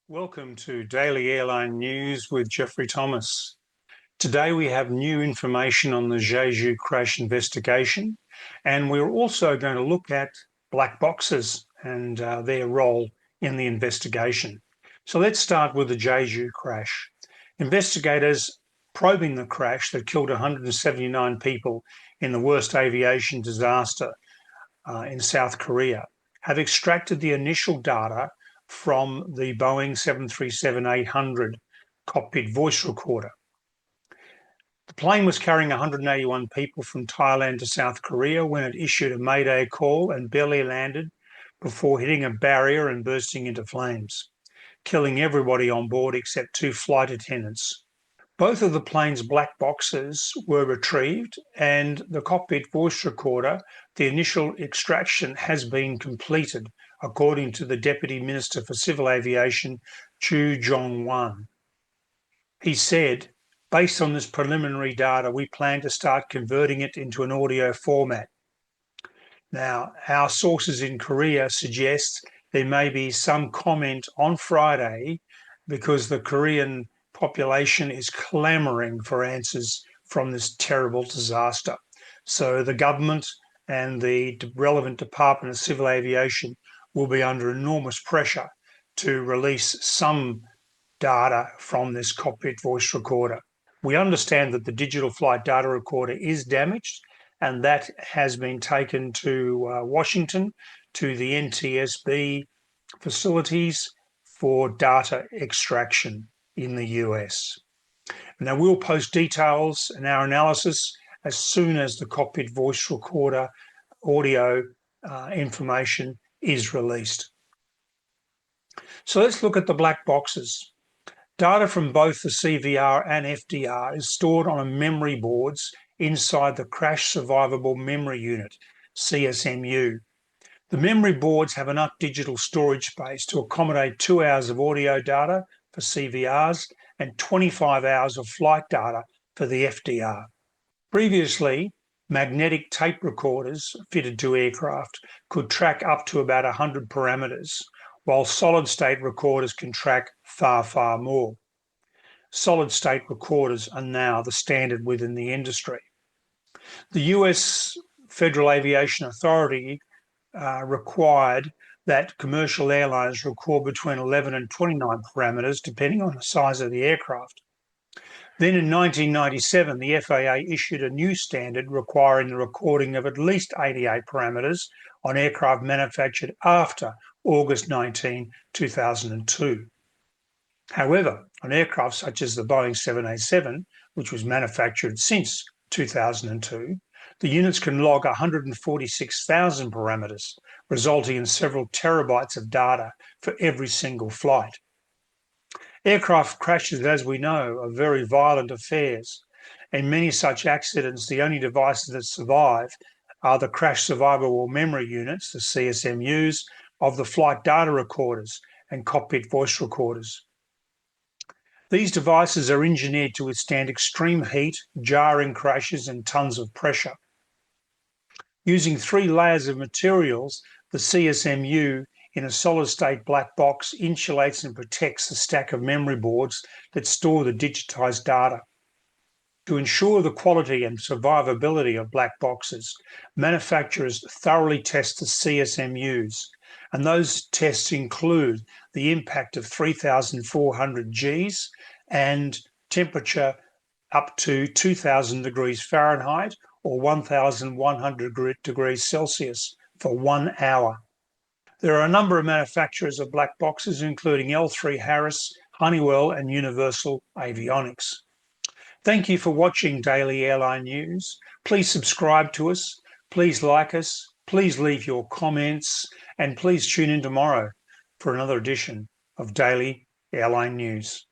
Welcome to Daily Airline News with Geoffrey Thomas. Today we have new information on the Jeju crash investigation, and we're also going to look at black boxes and their role in the investigation. So let's start with the Jeju crash. Investigators probing the crash that killed 179 people in the worst aviation disaster in South Korea have extracted the initial data from the Boeing 737-800 cockpit voice recorder. The plane was carrying 181 people from Thailand to South Korea when it issued a mayday call and barely landed before hitting a barrier and bursting into flames, killing everybody on board except two flight attendants. Both of the plane's black boxes were retrieved, and the cockpit voice recorder, the initial extraction has been completed, according to the Deputy Minister for Civil Aviation Joo Jong-wan. He said, "Based on this preliminary data, we plan to start converting it into an audio format." Now, our sources in Korea suggest there may be some comment on Friday because the Korean population is clamoring for answers from this terrible disaster. So the government and the relevant Department of Civil Aviation will be under enormous pressure to release some data from this cockpit voice recorder. We understand that the digital flight data recorder is damaged, and that has been taken to Washington, to the NTSB facilities for data extraction in the US. Now, we'll post details and our analysis as soon as the cockpit voice recorder audio information is released. So let's look at the black boxes. Data from both the CVR and FDR is stored on memory boards inside the Crash Survivable Memory Unit, CSMU. The memory boards have enough digital storage space to accommodate 2 hours of audio data for CVRs and 25 hours of flight data for the FDR. Previously, magnetic tape recorders fitted to aircraft could track up to about 100 parameters, while solid-state recorders can track far, far more. Solid-state recorders are now the standard within the industry. The US Federal Aviation Authority required that commercial airlines record between 11 and 29 parameters, depending on the size of the aircraft. Then in 1997, the FAA issued a new standard requiring the recording of at least 88 parameters on aircraft manufactured after August 19, 2002. However, on aircraft such as the Boeing 787, which was manufactured since 2002, the units can log 146,000 parameters, resulting in several terabytes of data for every single flight. Aircraft crashes, as we know, are very violent affairs. In many such accidents, the only devices that survive are the crash survivable memory units, the CSMUs, of the flight data recorders and cockpit voice recorders. These devices are engineered to withstand extreme heat, jarring crashes, and tons of pressure. Using 3 layers of materials, the CSMU in a solid-state black box insulates and protects the stack of memory boards that store the digitized data. To ensure the quality and survivability of black boxes, manufacturers thoroughly test the CSMUs, and those tests include the impact of 3,400 Gs and temperature up to 2,000 degrees Fahrenheit or 1,100 degrees Celsius for 1 hour. There are a number of manufacturers of black boxes, including L3Harris, Honeywell, and Universal Avionics. Thank you for watching Daily Airline News. Please subscribe to us, please like us, please leave your comments, and please tune in tomorrow for another edition of Daily Airline News.